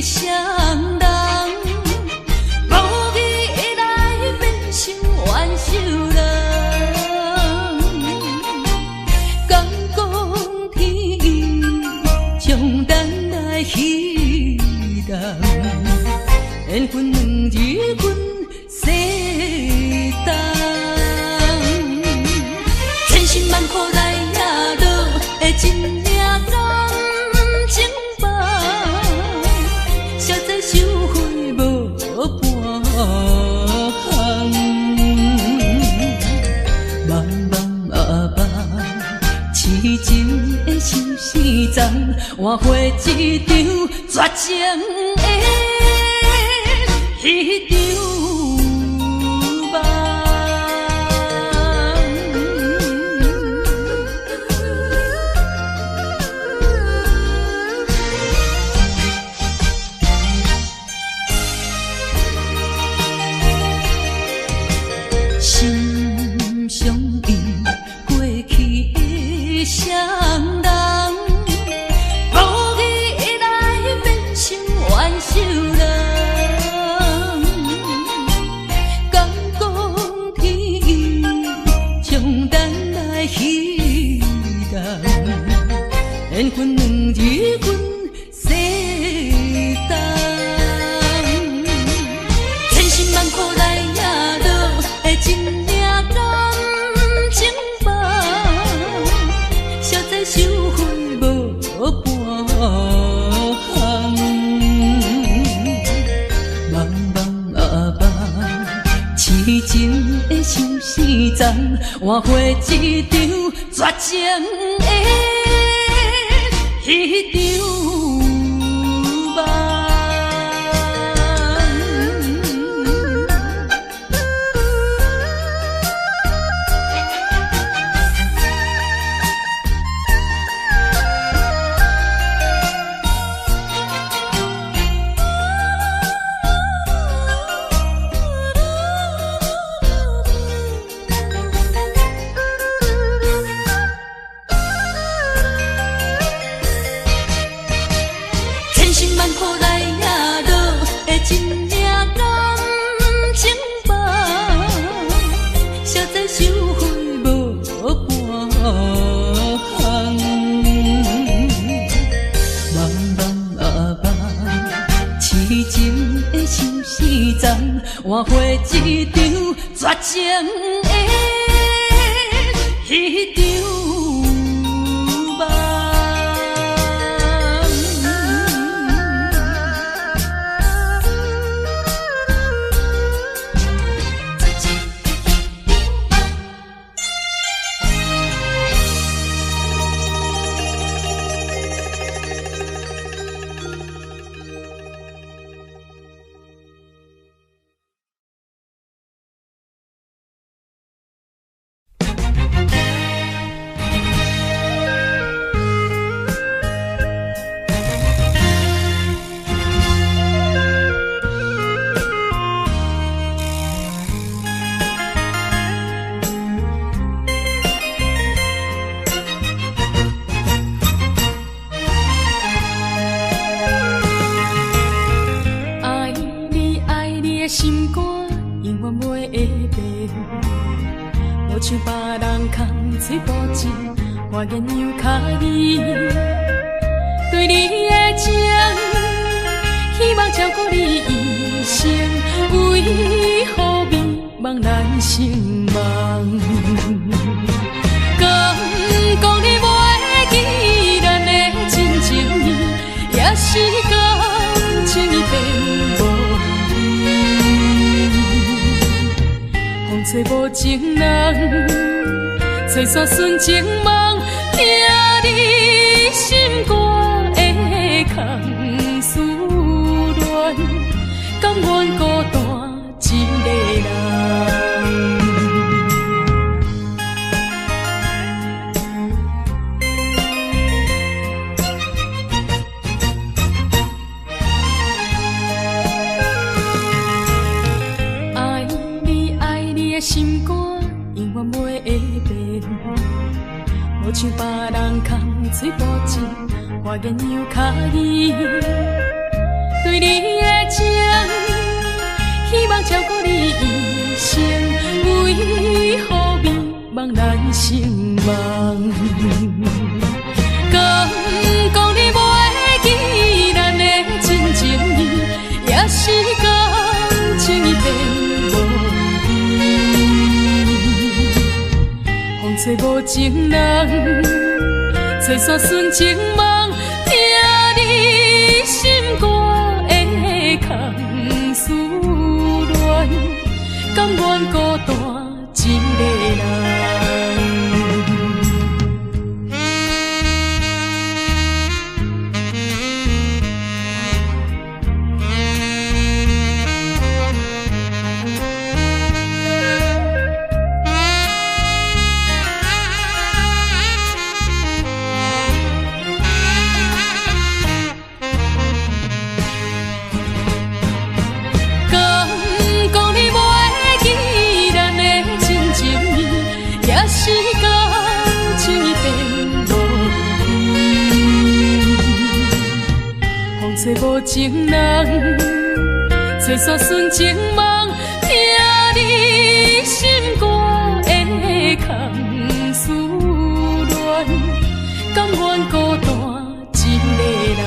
双人，无意会来变成怨仇人。敢讲天意，将咱来彼人，缘分两日阮世当，千辛万苦来也落的真命人情梦，实在收回无半项。茫茫啊茫，痴情的相思丛，换回一场绝情的迄场梦。心相依，过去的双人，无意会来变成怨仇人。敢讲天意，将咱来彼人，缘分两日阮世当，千辛万苦来也落的真命人情梦，实在收回无半项。茫茫啊茫，痴情的相思丛，换回一场绝情的迄场梦。千辛万苦来也落的真命人情梦，实在收回无半项。茫茫啊茫，痴情的相思丛，换回一场绝情的迄场梦。心肝永远袂会变，无像别人空嘴无舌，我言又卡意。对你的情，希望照顾你一生，为何迷茫难成梦？敢讲你袂记咱的真情意，也是感情已变无。风吹无情人，吹散纯情梦，听你心肝的空思恋，甘愿孤单一个人。心肝永远袂会变，无像别人空嘴无舌，我言又卡意。对你的情，希望照顾你一生，为何迷茫咱成梦？敢讲你袂记咱的真情意，也是感情已变无味。风吹无情人，吹散纯情梦，听你心肝的空思恋，甘愿孤单一个人。是感情已变无味，风吹无情人，吹散纯情梦，听你心肝的空思恋，甘愿孤单一个人。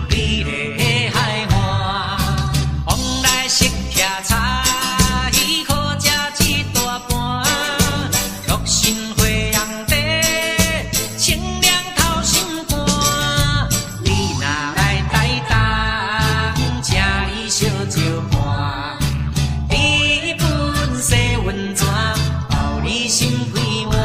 你的海岸，往来识骑柴。伴。你本色温泉，包你心飞满。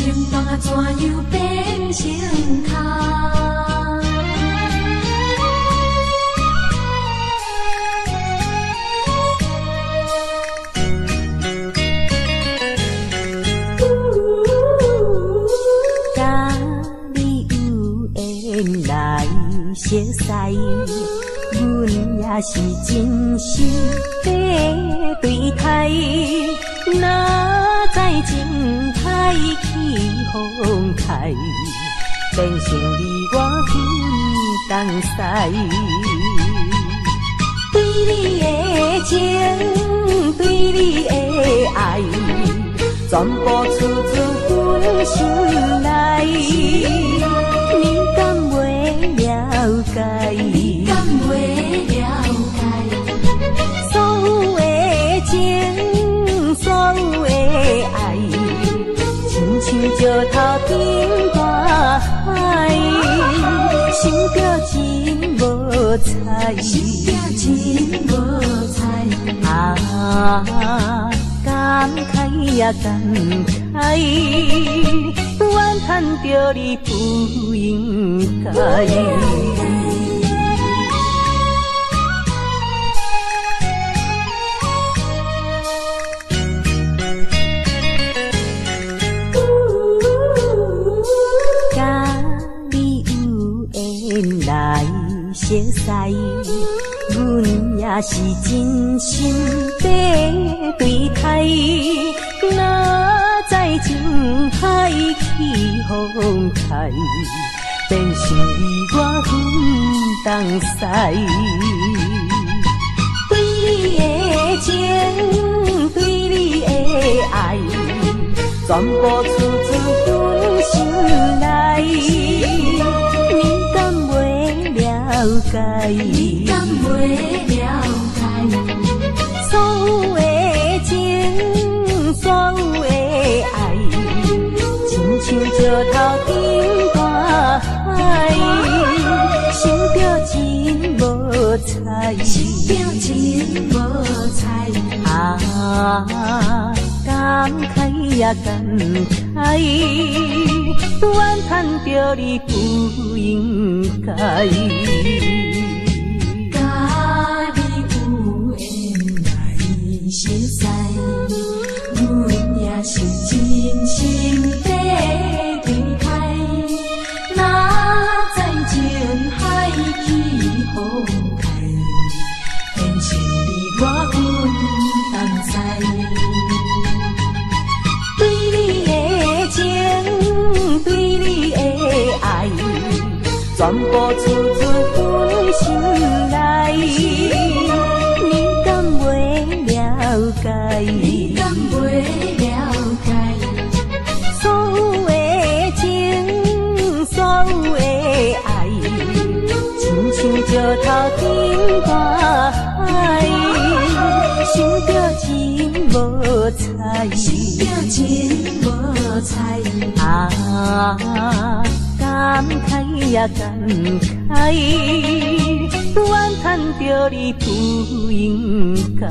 情梦啊怎样变成空？甲你有缘来熟识，阮也是真心在对待。哪知情海起风台，变成你我分东西。对你的情，对你的爱，全部出自阮心内。你敢袂了解？你敢袂了解？所有的情，所有的爱，亲像石头顶大海，想着真无彩，想着真无彩。感慨也感慨，怨叹着你不应该。甲你有缘来熟识，阮也是真心在对待。哪知情海起风台，变成你我分东西。对你的情，对你的爱，全部出自阮心内。你敢袂了解？你敢袂了解？所有的情，所有的爱，亲像石头顶大海，想着真无彩，想着真无彩。感慨也感慨，怨叹着你不应该。甲你有缘来熟识，阮也是真心在对待。哪知情海起风台，变成你我分东西。对你的情，对你的爱，全部出自阮心内。你敢袂了解？你敢袂了解？所有的情，所有的爱，亲像石头顶大海，想着真无彩，想着真无彩。感慨也感慨，怨叹着你不应该。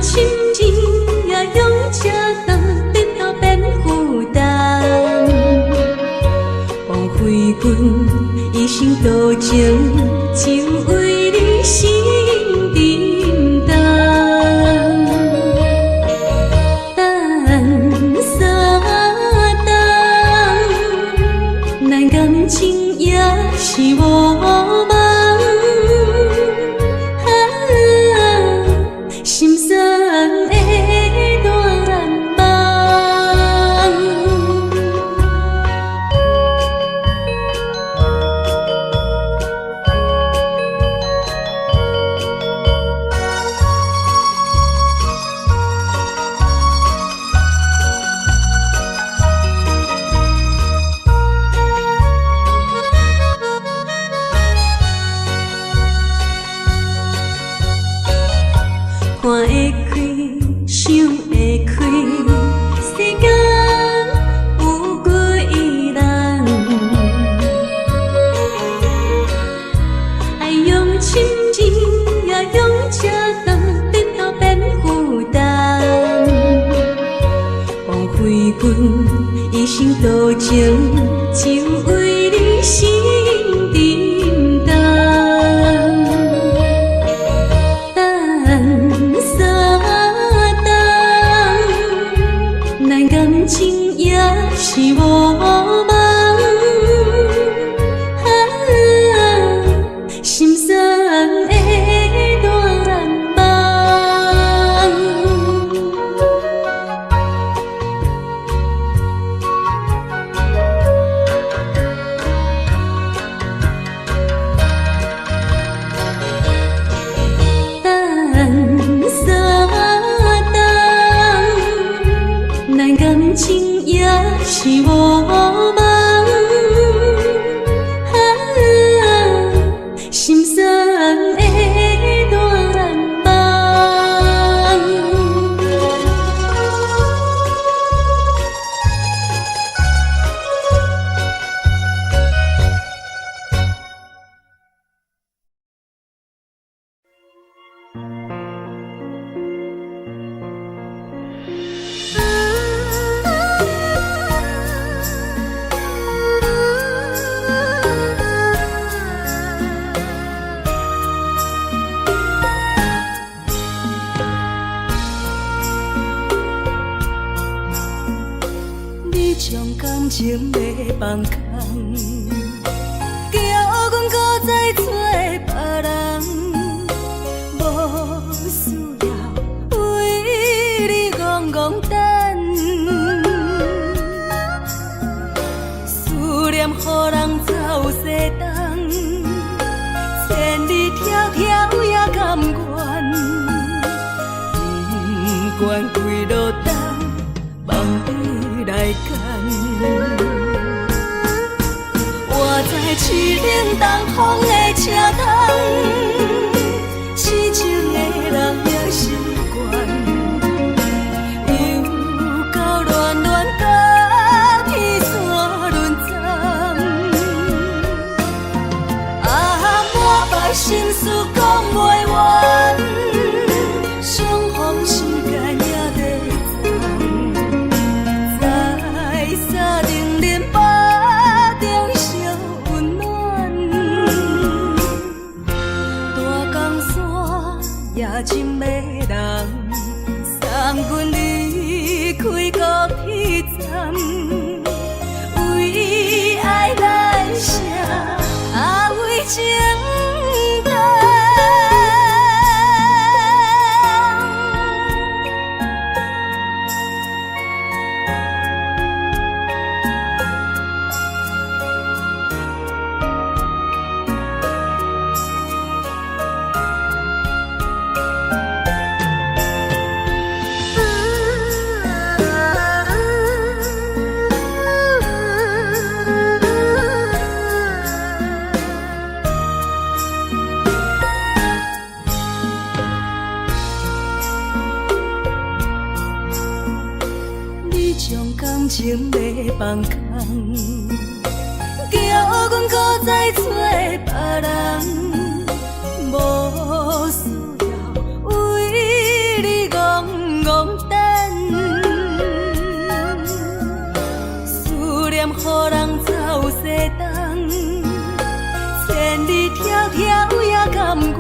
心情也用这担，得到变负担。枉费阮一生多情，就为你心沉重。等三冬，咱感情也是无望。心酸的断梦，看会开，想会开，世间有几人？爱用深情，也用这担，得到变负担。枉费阮一生多情，就为你心沉重。感情也是无望，心酸的断梦。等三冬，咱感情也是无望，心酸的断梦。将感情的放空，叫阮搁再找别人，无需要为你戆戆等。思念予人走西东，千里迢迢也甘愿，不管几落冬，梦伊来干。我在市顶东风的车头，痴情的人也习惯，又到乱乱甲天线轮站。满腹心事讲袂完，相逢时间也在站，在沙丁林巴中烧温暖。大江山也真迷人，送阮离开高铁站，为爱来写为情。感情的放空，叫阮搁再找别人，无需要为你戆甘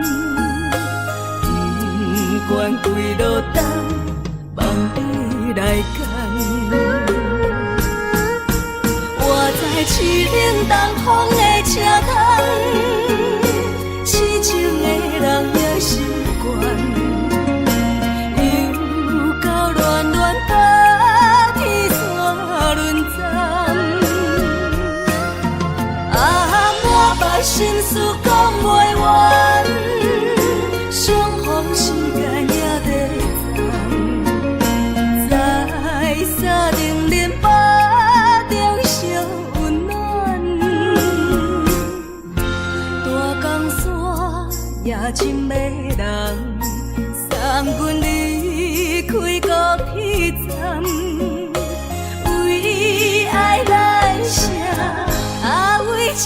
愿，不管归落东，望你来牵。我在凄冷东风的车窗，痴情的人也习惯，又到乱乱把天线轮转。满腹心事讲袂完，相逢时间也在站，在沙定林巴中相温暖。大江山也真迷人，送阮离开高铁站，为爱来写为情。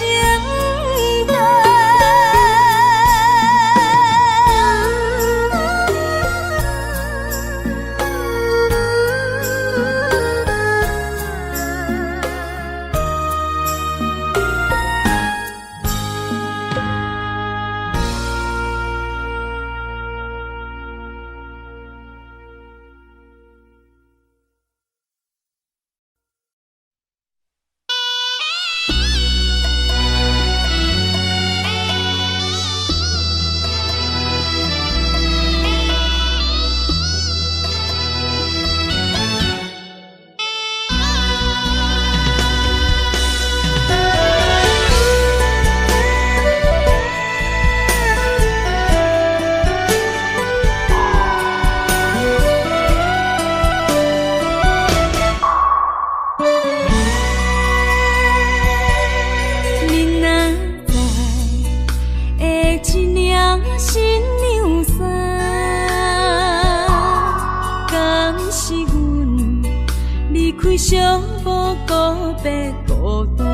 相无告别孤单，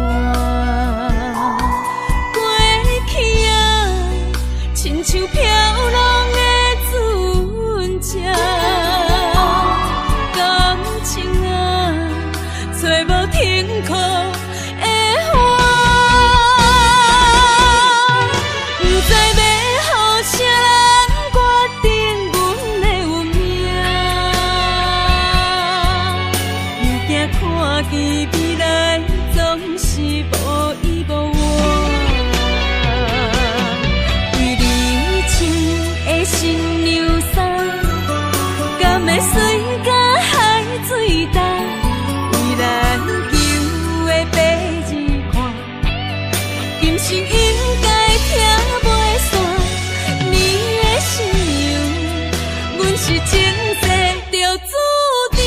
过去啊，亲像飘浪的船只，感情啊，找无停靠的花，不知要予啥人决定阮的运命。看见未来总是无依无赖，为你穿的新娘衫，敢会随甲海水干？为咱求的白日看，今生应该听袂散。你的信用，阮是前世就注定。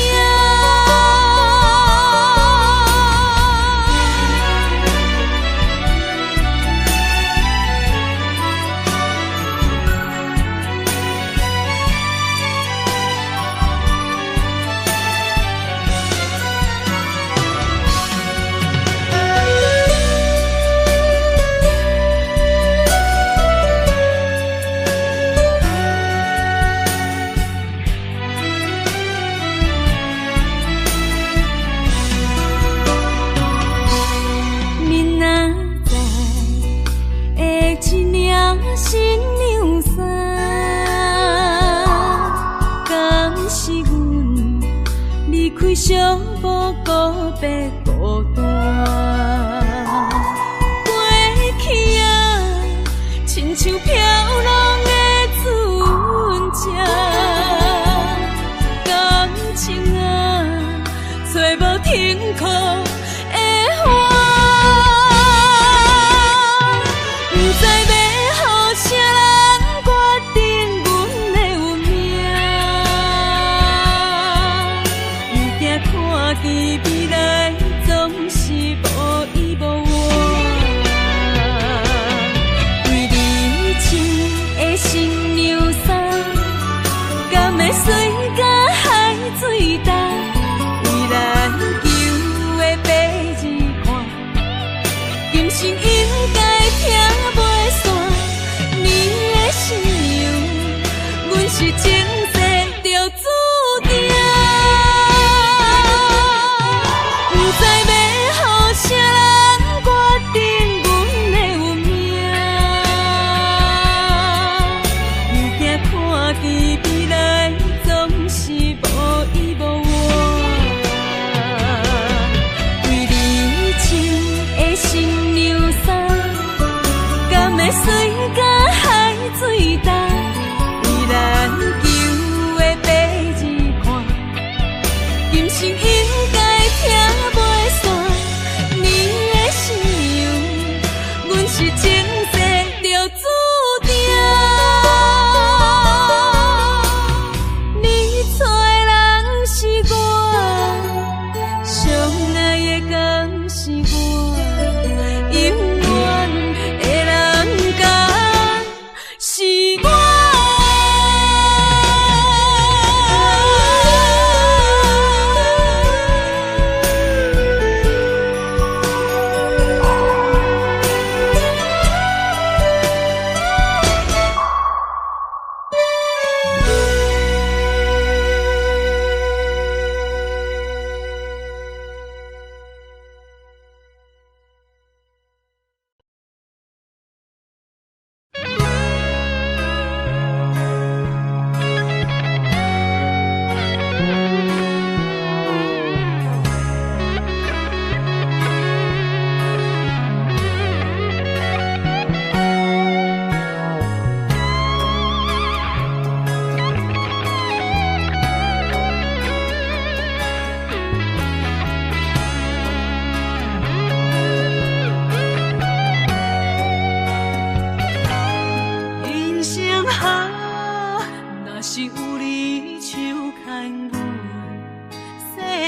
新娘衫，敢是阮离开相无告别孤单？过去啊，亲像飘浪的船只，感情啊，找无停靠的花。看见未来总是无依无赖，为你穿的新娘衫，敢会随甲海水干？为咱求的白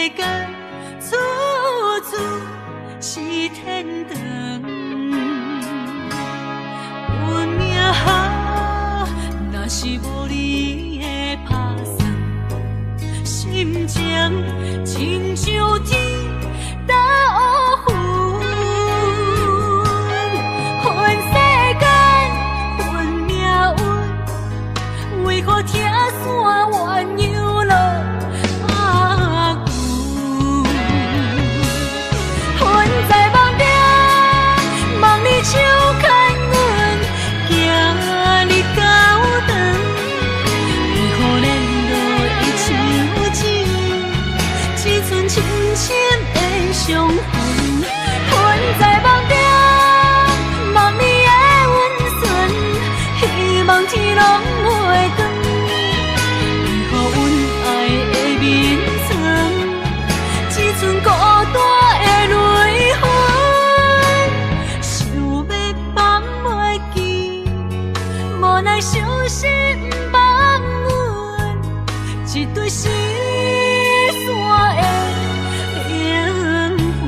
间处处是天堂。运命好，若是无你的打算，心情亲像天打乌云，分世间，分命运，为何听线鸳鸯落阿牛？分在梦中，梦里手牵阮，行日高长，为何联络伊像钱，只剩深深的伤痕？分在梦中，梦里的温存，希望天拢袂光。为何阮爱的眠床，只剩孤单的泪痕？想要放袂记，无奈伤心放阮一对失散的灵魂。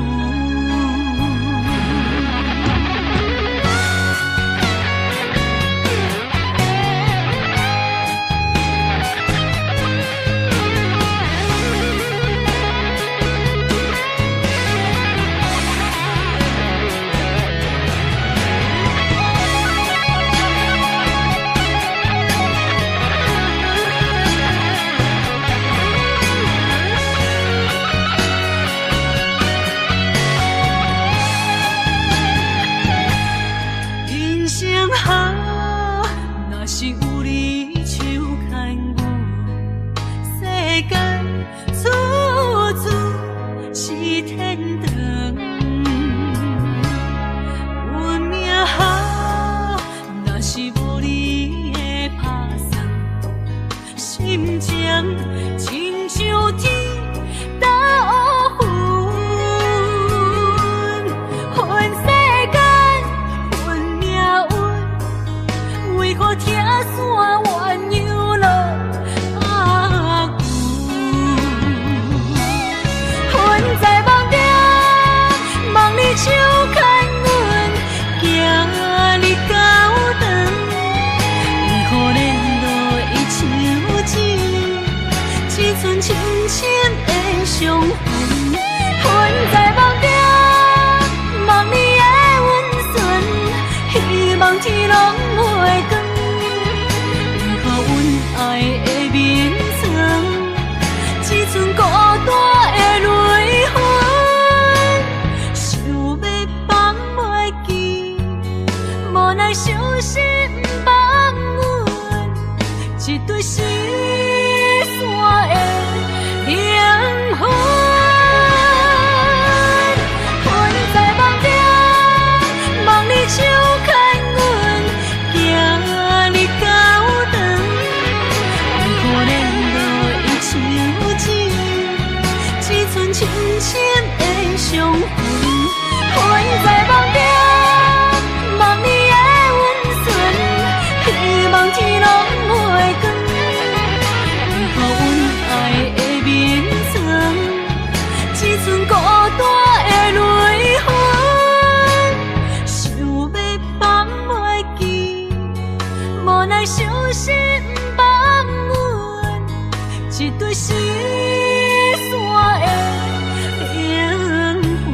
人生好，若是有你手牵阮，世间处处是天堂。运命好，若是无你的打算，心情亲像天打乌云，分世间，分命运，为何听线鸳鸯落阿牛？分在梦中，梦里手牵阮，行日高长，为何联络伊像钱，只剩深深的伤痕？分在梦中，梦里的温存，希望天拢袂光。为何阮爱的眠床，只剩孤单的泪痕？想要放袂记，无奈伤心放阮一对失散的灵魂。分在梦中，梦里手牵阮，行日高长，为何联络伊像钱，只剩深深的伤痕？分在梦中，梦里的温存，希望天拢袂光。为何阮爱的眠床，只剩孤单的泪痕？想要放袂记，无奈伤心放阮一对失散的灵魂。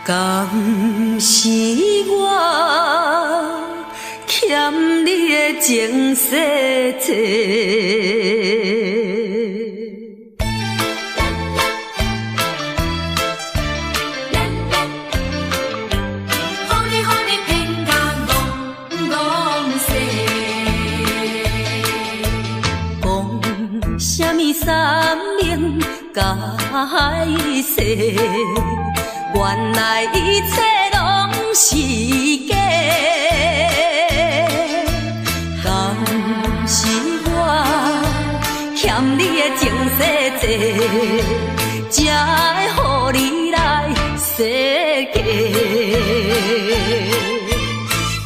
敢是我欠你的情世切？风里风里偏甲戆戆说，三明解释，原来一切拢是假。敢是我欠你的情世多，才会予你来世界。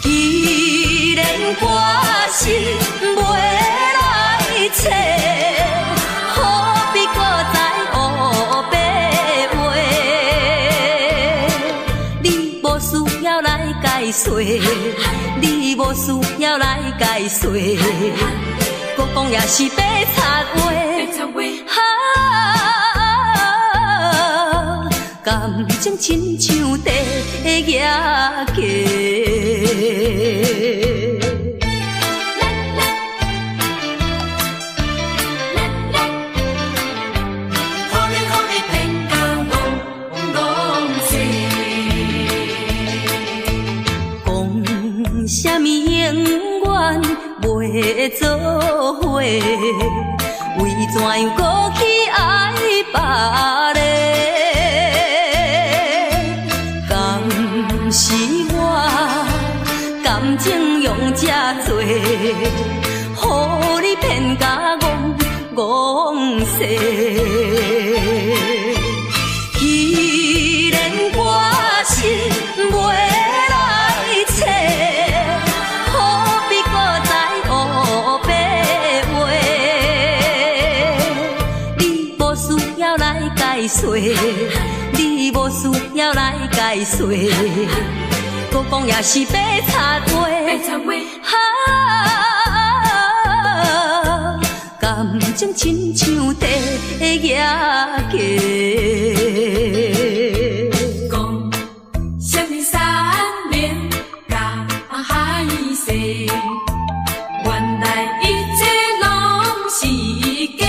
既然我是袂来找，何必搁再黑白话？你无需要来解说，你无需要来解说，搁讲也是白插话。感情亲像地野鸡。啥物永远袂做伙？为怎样搁去爱别个？敢是我感情用这多，予你骗甲戆世。既然我是袂来找，何必搁再黑白话？你无需要来解说，你无需要来解说，搁讲也是白插话。感情亲像地野鸡。讲什么三明甲海誓，原来一切拢是假。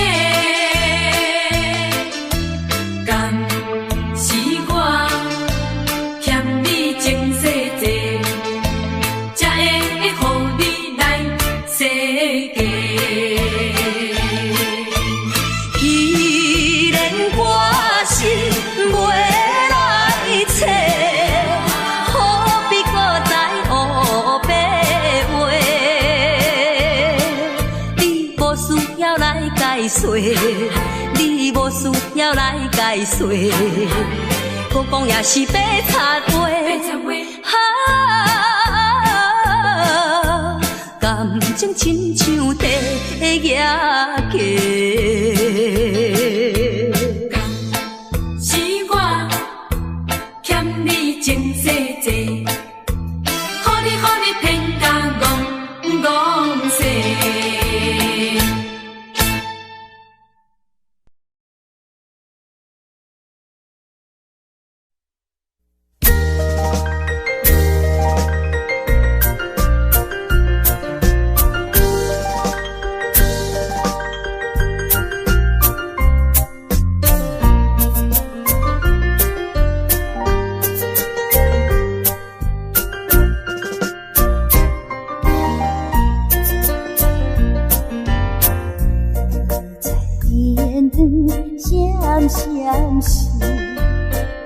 敢是我欠你情世多，才会予你来世界。既然我是袂来找，何必搁再黑白话？你无需要来解说，你无需要来解说，搁讲也是白插话。感情亲像地野鸡。是我欠你情世多，予你骗甲戆世。闪闪时，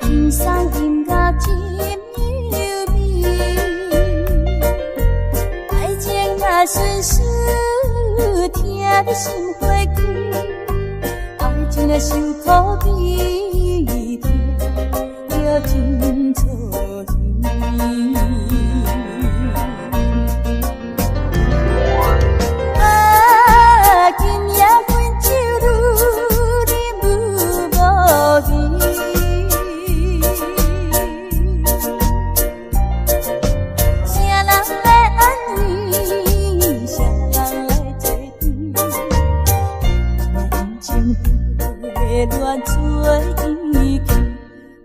天上音乐真优美，爱情若顺顺，听你心花开，爱情若受苦悲痛，就真错意。乱做意气，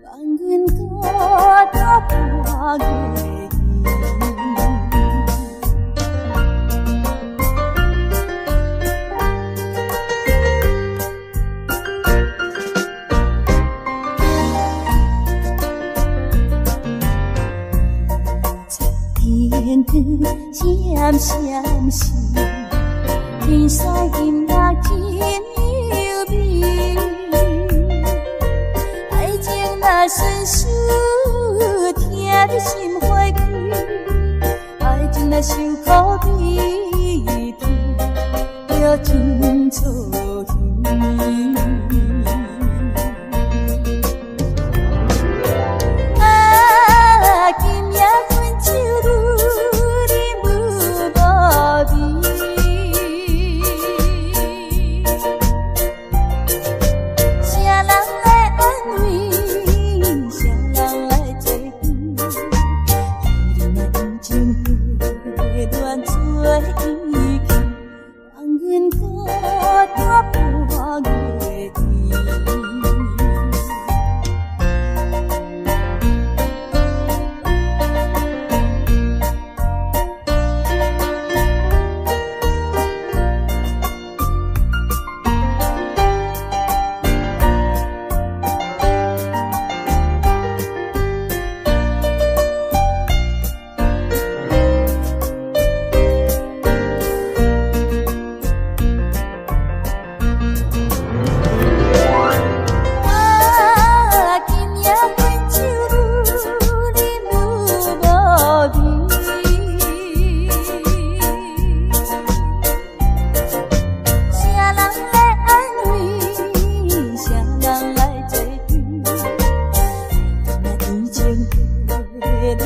望阮搁到半月天光闪闪时，天上音乐真优美。顺手听你心花开，爱情若受苦悲痛，要真错耳。啊，今夜阮酒愈啉愈无味，谁人来安慰？谁人来作伴？你若认真回乱做意见，望阮孤单半月天。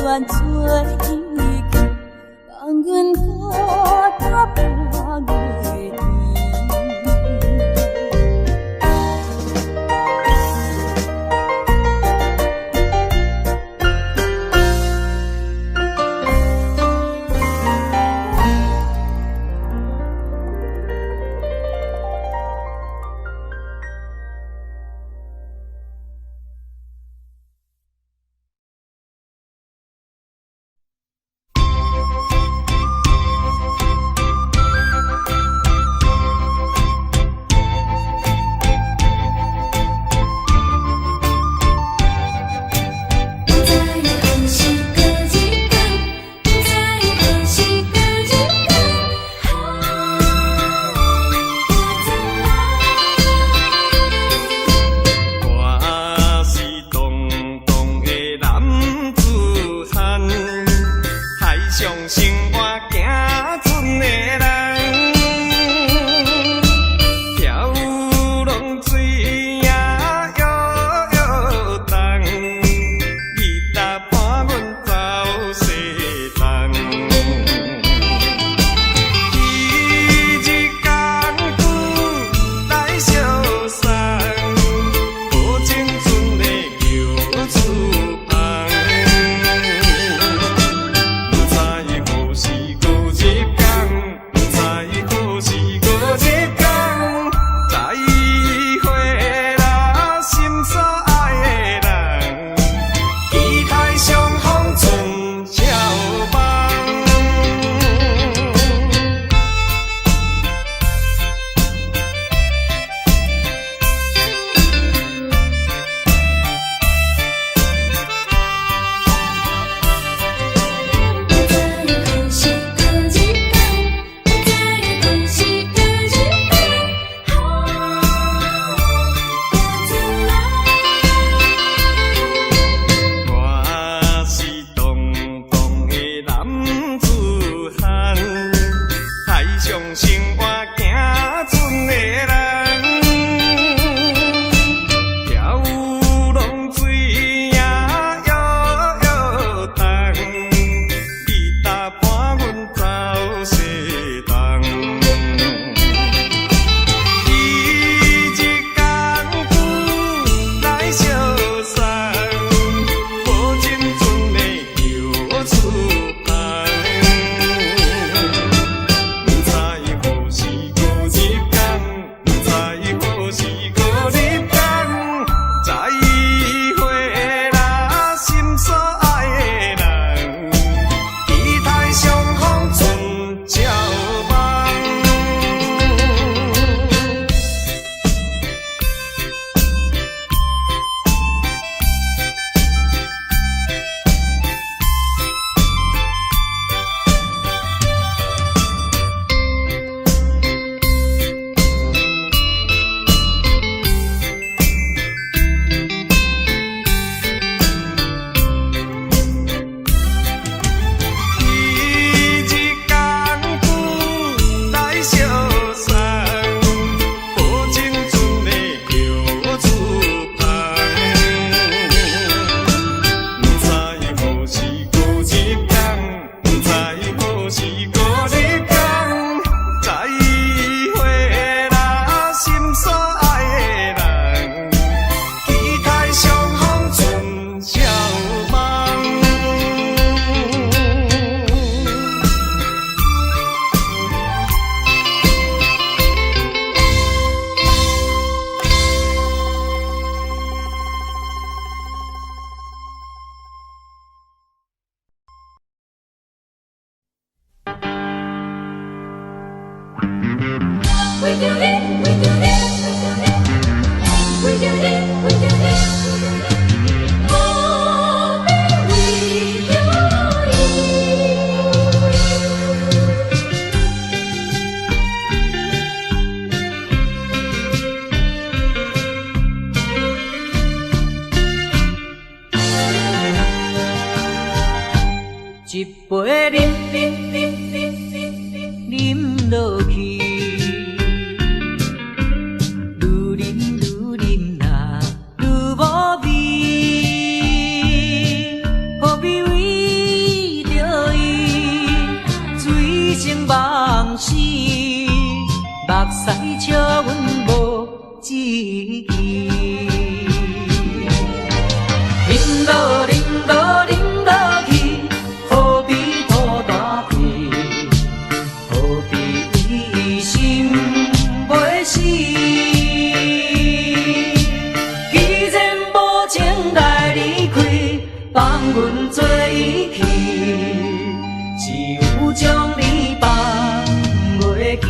乱做意见，望阮孤单半月天。一杯饮落去，愈饮呐愈无味，何必为着伊醉生梦死？目屎笑阮无志气，饮落饮落饮落去。放阮做伊去，只有将你放袂记，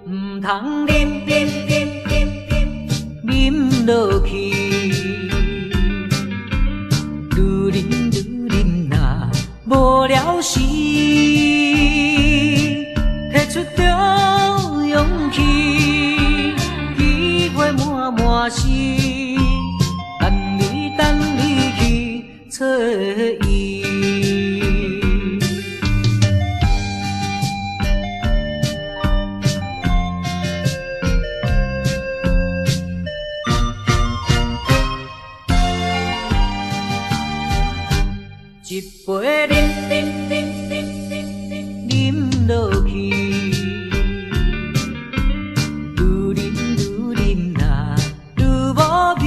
唔通饮落去，愈饮呐无聊时，摕出着勇气，机会满是。等你去找伊，一杯饮落去，愈饮呐愈无味。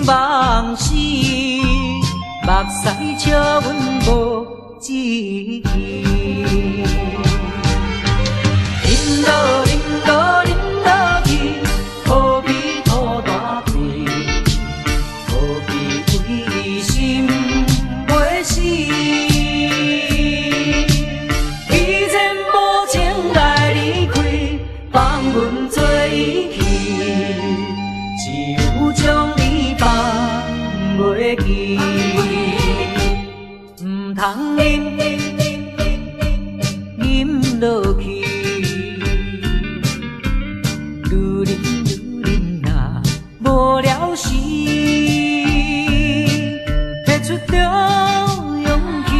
梦死，目屎笑阮无志气。饮落饮落饮落去，何必土大气？何必为心袂死？既然无情来离开，放阮做伊去，只有将你。放袂记，唔通饮落去，愈饮呐无聊时，摕出着勇气，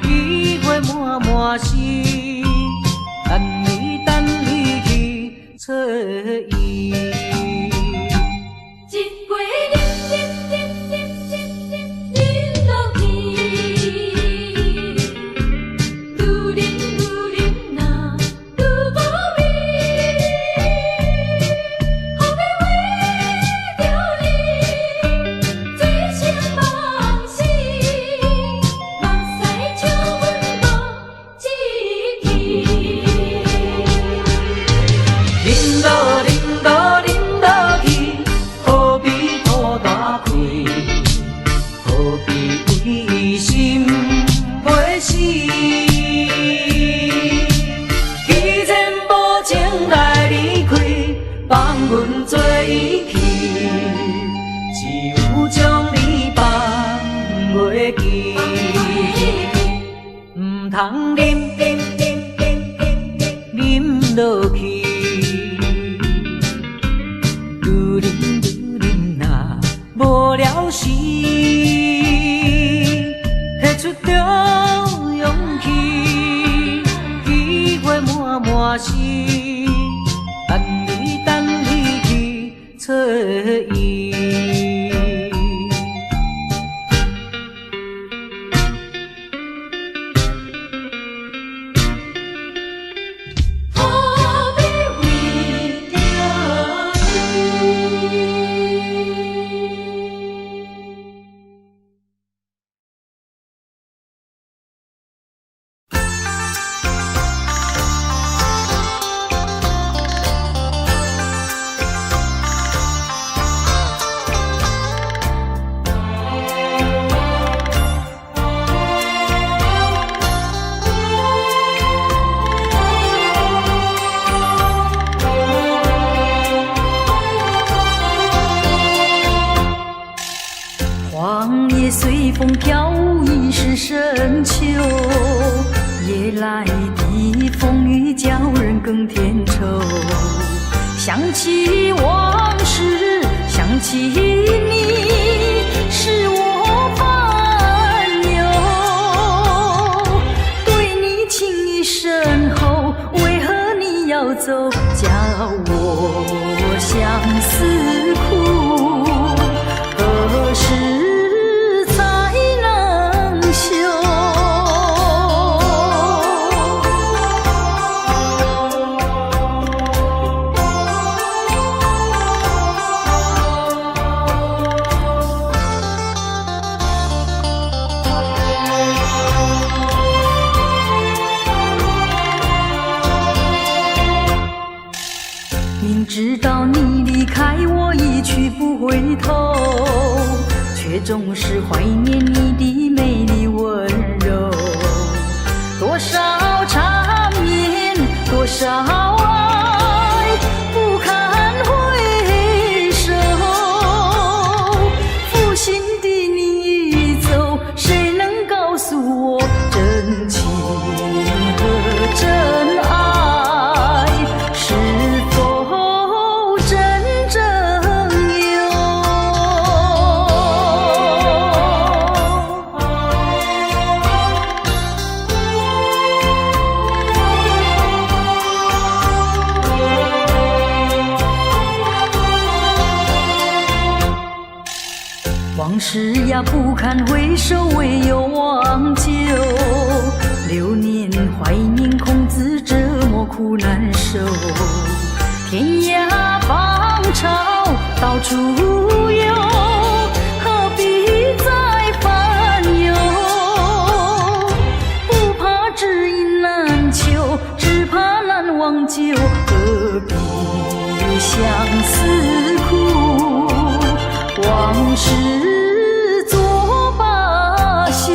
机会满是，等你去找伊。阮做伊去，只有将你放袂记，唔通饮落去，愈饮呐无聊时，摕出着勇气，机会满是。等你去找伊。风飘已是深秋，夜来的风雨叫人更添愁。想起往事，想起你，使我烦忧。对你情意深厚，为何你要走？叫我相思苦，何时才能休？明知道你离开我一去不回头，却总是怀念你的美丽温柔。多少缠绵，多少爱，不堪回首。负心的你已走，谁能告诉我真情和真爱是否真正有？往事呀不堪回首，唯有忘旧。流年怀念，空自折磨苦难受。天涯芳草到处有，何必再烦忧？不怕知音难求，只怕难忘旧。何必相思苦？往事作罢休。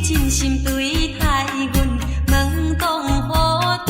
真心对待阮，懵懂好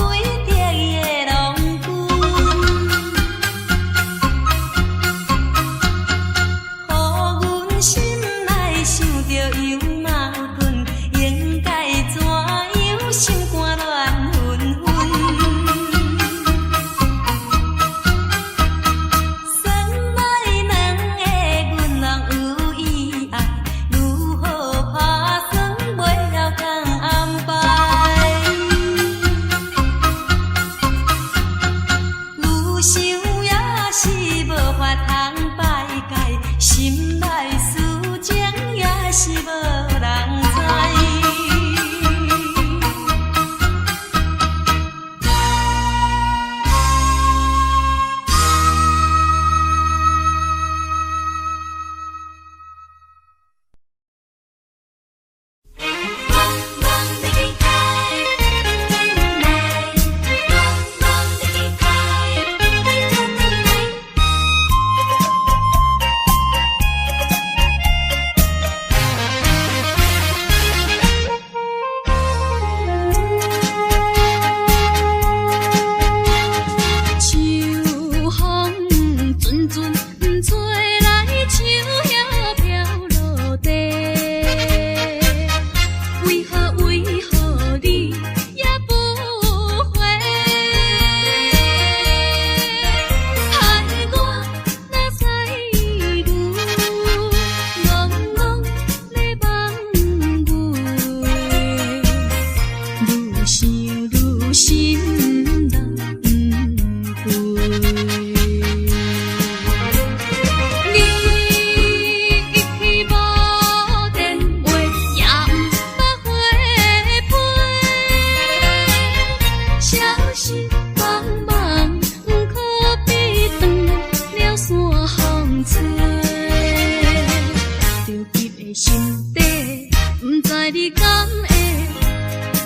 敢会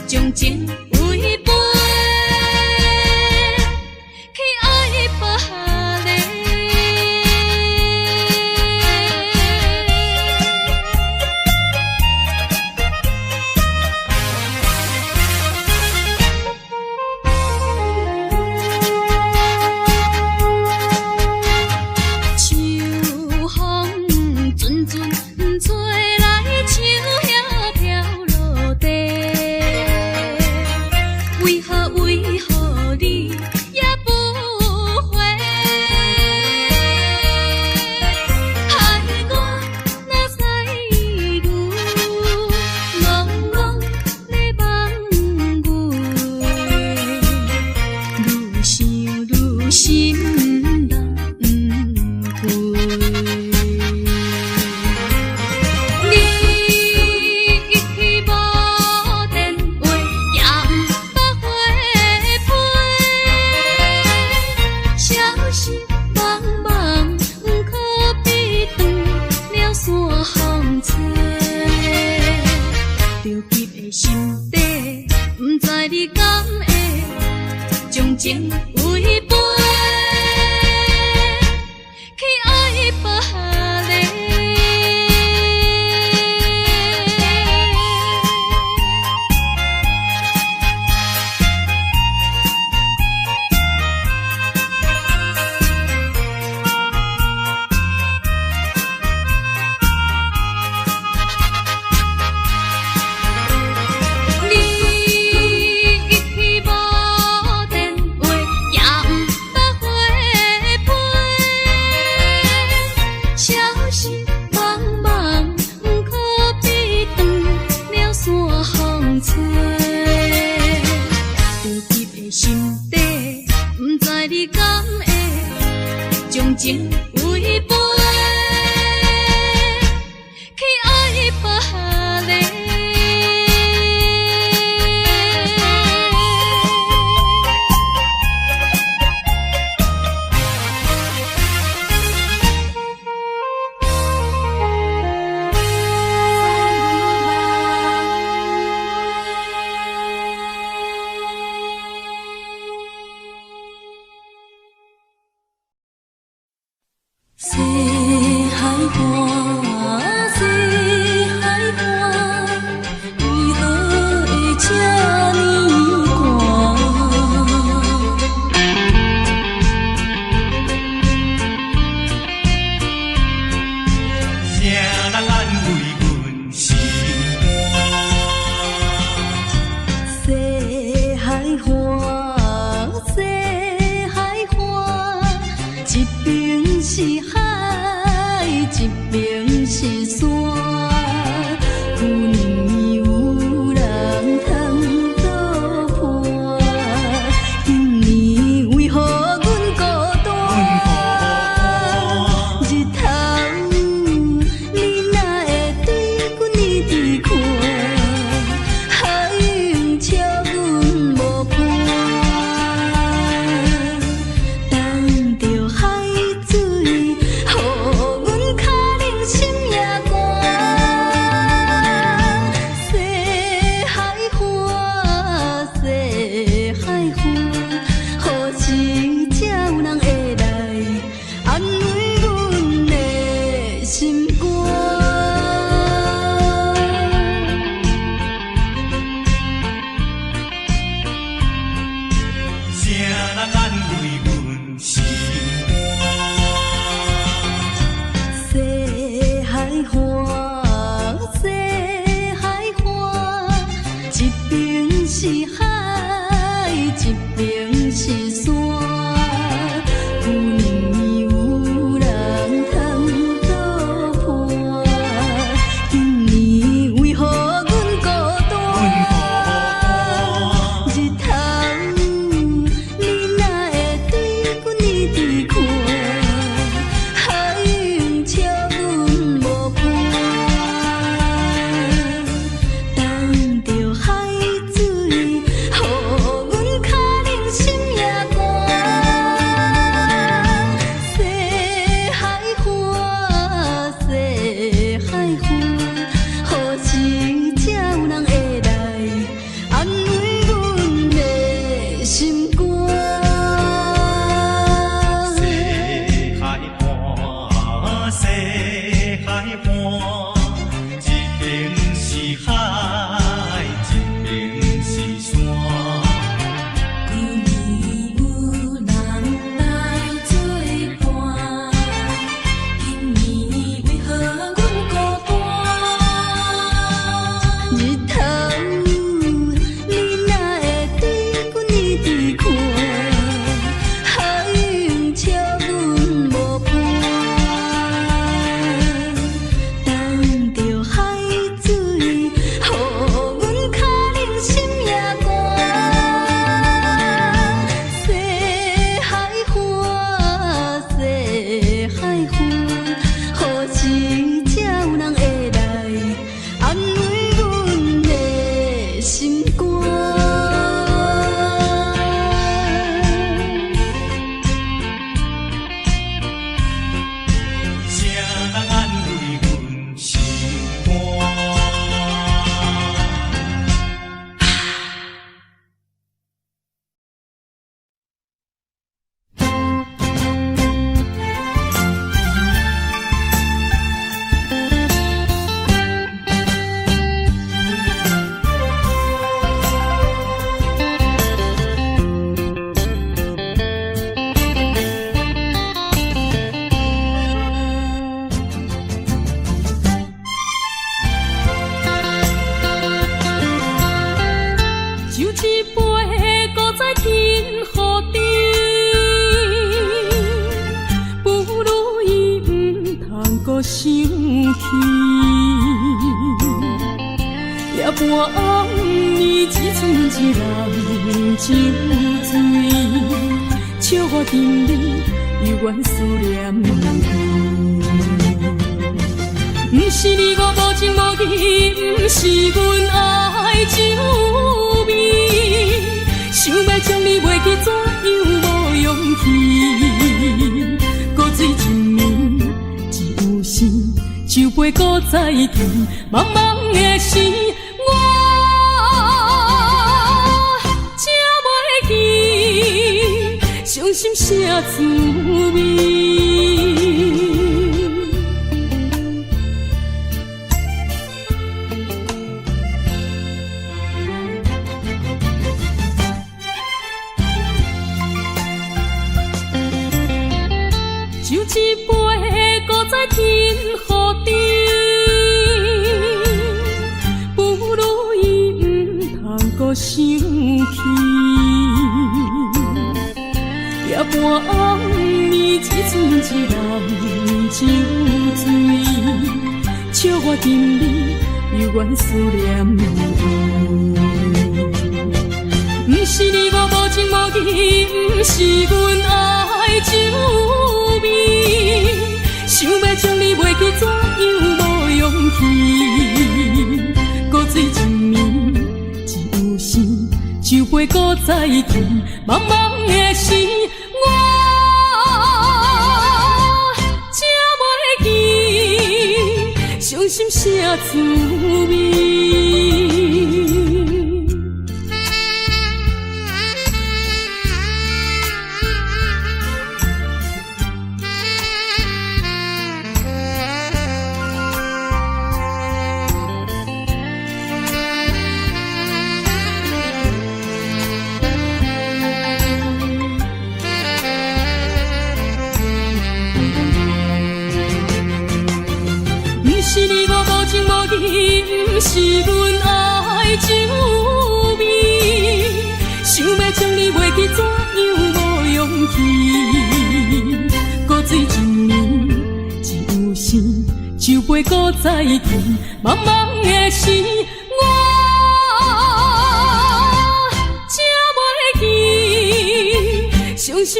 将情违背，去爱别个。情违背，去爱别个。笑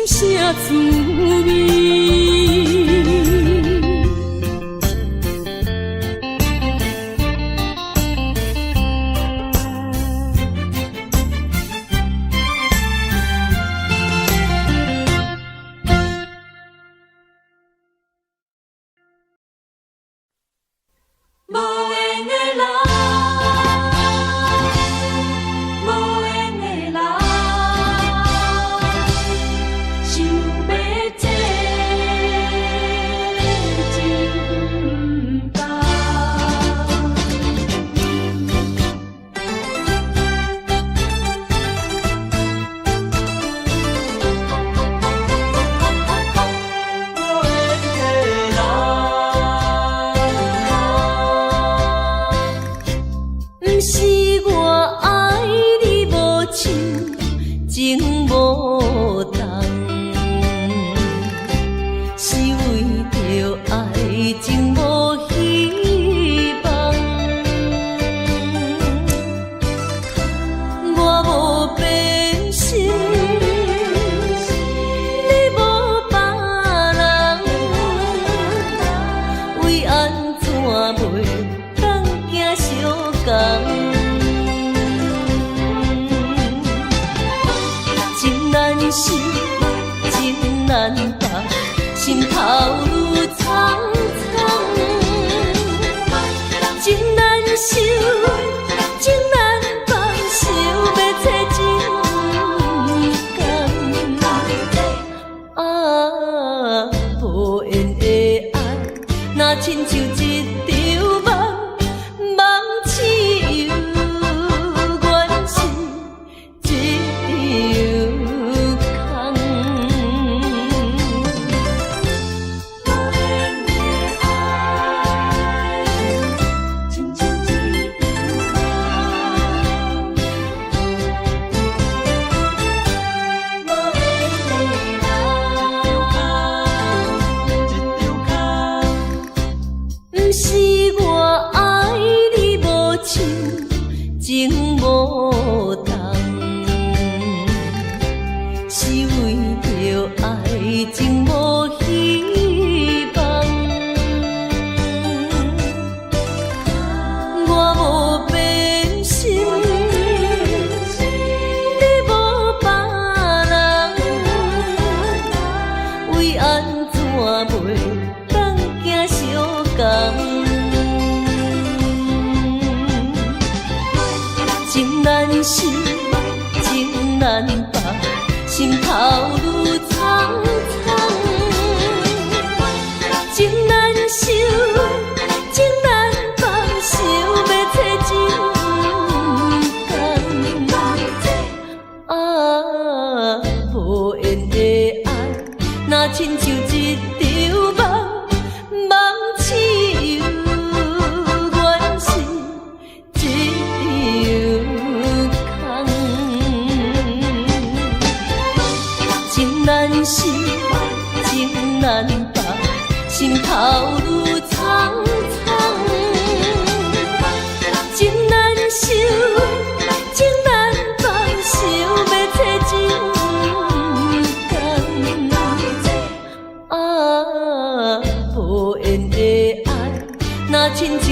想要我爱你无像情无重，是为着爱情无希望。我无变心，你无别人，为安怎袂当行相共？情难舍，情难放，心头愈苍苍。情难收，情难放，想要找情感。啊，无缘的爱，若亲像一场梦，梦似有缘是一场不是我爱你无像情无重，是为着爱情无希望。我无变心，你无别人，为安怎袂当行相共？情难舍，情难放，心头愈苍苍。情难收，情难放，想要找情感。啊，无缘的爱，若亲像一场梦，梦似有缘是一场空。情难舍，情难放，心头愈苍苍。情难收，情难放，想要找情感。啊，无缘的爱，若亲像